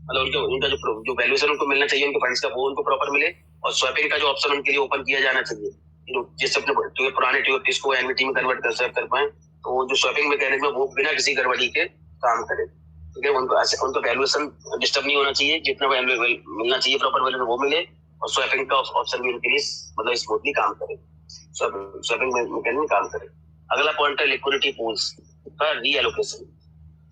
मतलब उनका जो वैल्यूएशन उनको मिलना चाहिए उनके फंड्स का वो उनको प्रॉपर मिले, और स्वैपिंग का जो ऑप्शन उनके लिए ओपन किया जाना चाहिए, जिससे अपने पुराने टीओपीज को एनवीटी में कन्वर्ट कर पाए, तो जो स्वैपिंग मैकेनिज्म वो बिना किसी गड़बड़ी के काम करे। ठीक है, उनको वैल्यूएशन डिस्टर्ब नहीं होना चाहिए, जितना मिलना चाहिए प्रॉपर वैल्यू वो मिले, और स्वैपिंग का ऑप्शन भी उनके लिए मतलब स्मूथली काम करे, स्वैपिंग मैकेनिज्म काम करे। अगला पॉइंट है लिक्विडिटी पूल्स का रीएलोकेशन।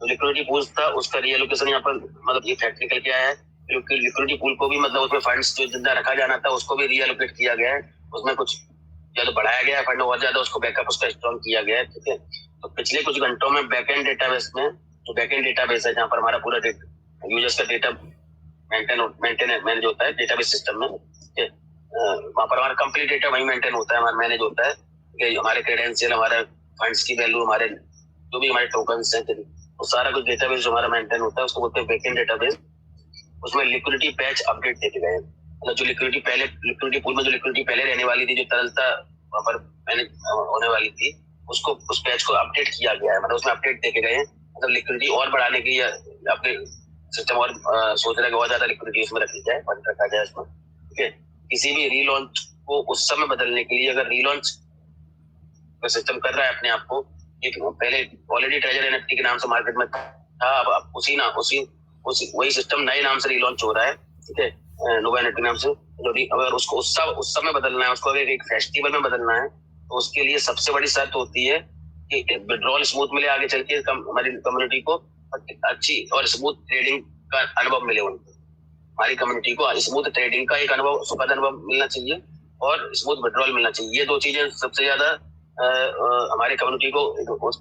तो लिक्विडिटी पूल्स था उसका रीएलोकेशन यहाँ पर मतलब ये टेक्निकल क्या है, क्योंकि लिक्विडिटी पूल को भी मतलब उसमें फंड्स जो जितना रखा जाना था उसको भी रीएलोकेट किया गया है, उसमें कुछ या तो बढ़ाया गया है फंड और ज्यादा उसको बैकअप उसका स्ट्रॉन्ग किया गया है। ठीक है, तो पिछले कुछ घंटों में बैकएंड डेटाबेस में जो बैकएंड डेटाबेस है जहाँ पर हमारा पूरा यूजर्स का डेटा मैनेज होता है डेटाबेस सिस्टम में, वहाँ पर हमारा कंप्लीट डेटा वही मेंटेन होता है, हमारा मैनेज होता है। हमारे क्रेडेंशियल, हमारे फंड्स की वैल्यू, हमारे जो भी हमारे टोकन्स हैं, तो सारा कुछ डेटाबेस जो हमारा मेंटेन होता है उसको बोलते हैं बैकएंड डेटाबेस। उसमें लिक्विडिटी पैच अपडेट देखे गए, मतलब जो लिक्विडिटी पूल में जो लिक्विडिटी पहले रहने वाली थी, जो तरलता वहाँ पर मैनेज होने वाली थी, उसको उस पैच को अपडेट किया गया है, मतलब उसमें अपडेट देखे गए हैं, मतलब लिक्विडिटी और बढ़ाने की या अपने सिस्टम और सोच रहा है और ज्यादा लिक्विडिटी इसमें रखी जाए, फंड रखा जाए इसमें। ठीक है, किसी भी रीलॉन्च को उस समय बदलने के लिए अगर रीलॉन्च का सिस्टम कर रहा है अपने आप को, एक पहले ऑलरेडी ट्रेजर एनएफटी के नाम से मार्केट में था, अब उसी वही सिस्टम नए नाम से रीलॉन्च हो रहा है। ठीक है, नोवा एनएफटी नाम से, अगर उसको उस समय बदलना है, उसको अगर एक फेस्टिवल में बदलना है, तो उसके लिए सबसे बड़ी शर्त होती है कि विड्रॉल स्मूथ मिले, आगे चल के हमारी कम्युनिटी को अच्छी और स्मूथ ट्रेडिंग का अनुभव मिले, उनको हमारी कम्युनिटी को स्मूथ ट्रेडिंग का एक अनुभव, सुखद अनुभव मिलना चाहिए और स्मूथ विड्रॉल मिलना चाहिए। ये दो चीजें सबसे ज्यादा हमारे कम्युनिटी को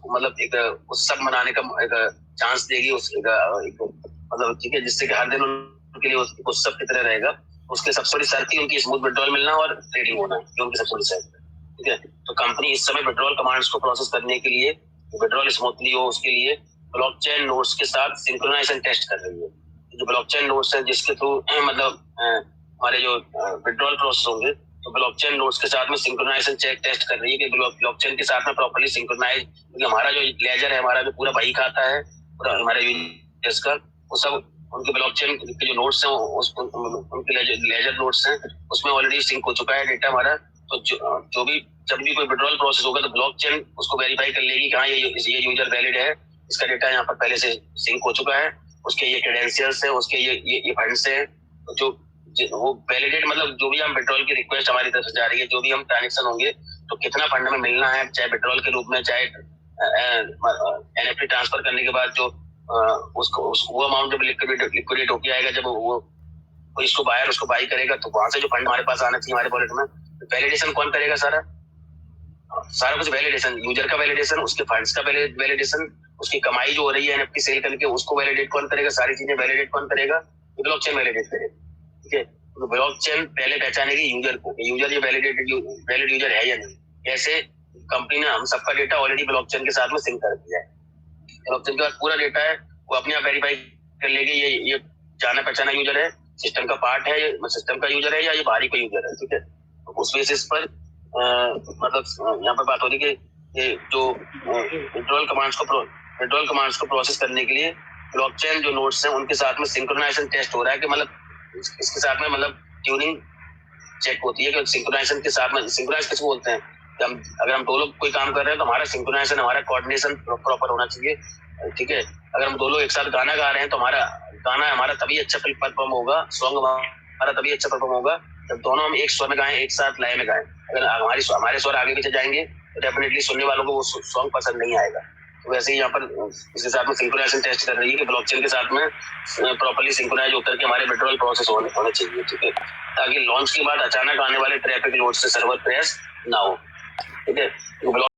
मतलब एक उत्सव मनाने का एक चांस देगी, मतलब ठीक है, जिससे कि हर दिन उनके लिए उत्सव की तरह रहेगा। उसके सबसे बड़ी शर्त उनकी स्मूथ विड्रॉल मिलना और ट्रेडिंग होना, जो उनकी सबसे बड़ी शर्त है। ठीक है, तो कंपनी इस समय विड्रॉल कमांड्स को प्रोसेस करने के लिए, विड्रॉल स्मूथली हो उसके लिए ब्लॉकचेन नोड्स के साथ सिंक्रोनाइजेशन टेस्ट कर रही है। जो ब्लॉकचेन नोड्स है जिसके थ्रू मतलब हमारे जो विड्रॉल प्रोसेस होंगे, तो ब्लॉकचेन नोड्स के साथ में सिंक्रोनाइजेशन चेक टेस्ट कर रही है कि ब्लॉकचेन के साथ में प्रॉपर्ली सिंक्रोनाइज, क्योंकि हमारा जो लेजर है, हमारा जो पूरा बही खाता है पूरा हमारे यूजर्स का, वो सब उनके ब्लॉकचेन के जो नोड्स हैं उनके लेजर नोड्स हैं उसमें ऑलरेडी सिंक हो चुका है डेटा हमारा। तो जो भी जब भी कोई विड्रॉल प्रोसेस होगा तो ब्लॉकचेन उसको वेरीफाई कर लेगी कि हाँ ये यूजर वैलिड है, इसका डेटा यहाँ पर पहले से सिंक हो चुका है, उसके ये क्रेडेंशियल्स है, उसके ये फंड्स है, जो वो वैलिडेट, मतलब जो भी हम विड्रॉल की रिक्वेस्ट हमारी तरफ से जा रही है, जो भी हम ट्रांजेक्शन होंगे, तो कितना फंड में मिलना है, चाहे विड्रॉल के रूप में, चाहे एनएफटी ट्रांसफर करने के बाद जो वो अमाउंट जब लिक्विडेट होके आएगा, जब वो इसको बायर उसको बाई करेगा, तो वहां से जो फंड हमारे पास आना चाहिए हमारे वॉलेट में, वैलिडेशन कौन करेगा? सारा कुछ वैलिडेशन, यूजर का वैलिडेशन, उसके फंड्स का वैलिडेशन, उसकी कमाई जो हो रही है एनएफटी सेल करके उसको वैलिडेट कौन करेगा? सारी चीजें वैलिडेट कौन करेगा? ब्लॉकचेन वैलिडेट करेगा। ठीक है, तो ब्लॉकचेन पहले पहचानेगी यूजर को, यूजर ये वैलिड यूजर है या नहीं। कैसे? कंपनी ने हम सबका डेटा ऑलरेडी ब्लॉकचेन के साथ में सिंक कर दिया है, ब्लॉकचेन का पूरा डेटा है वो अपने आप वेरीफाई कर लेगी ये जाना पहचाना यूजर है, सिस्टम का पार्ट है, सिस्टम का यूजर है या ये बाहरी कोई यूजर है। ठीक है, तो उस बेसिस पर मतलब यहाँ पर बात हो रही कि जो विड्रॉल कमांड्स को प्रोसेस करने के लिए ब्लॉकचेन जो नोड्स हैं उनके साथ में सिंक्रोनाइजेशन टेस्ट हो रहा है, कि मतलब इसके साथ में मतलब ट्यूनिंग चेक होती है कि सिंक्रोनाइजेशन के साथ में, सिंक्रोनाइज किसको बोलते हैं, अगर हम दो लोग कोई काम कर रहे हैं तो हमारा सिंक्रोनाइजेशन, हमारा कोऑर्डिनेशन प्रॉपर होना चाहिए। ठीक है, अगर हम दो लोग एक साथ गाना गा रहे हैं तो हमारा तभी अच्छा परफॉर्म होगा, सॉन्ग हमारा तभी अच्छा परफॉर्म होगा जब दोनों हम एक स्वर में गाएं, एक साथ लय में गाएं। अगर हमारे स्वर आगे पीछे जाएंगे तो डेफिनेटली सुनने वालों को वो सॉन्ग पसंद नहीं आएगा। तो वैसे ही यहाँ पर इसके साथ में सिंक्रोनाइजेशन टेस्ट कर रही है कि ब्लॉकचेन के साथ में प्रॉपर्ली सिंक्रोनाइज होकर के हमारे विड्रॉल प्रोसेस होने चाहिए। ठीक है, ताकि लॉन्च के बाद अचानक आने वाले ट्रैफिक लोड से सर्वर क्रैश ना हो। ठीक है,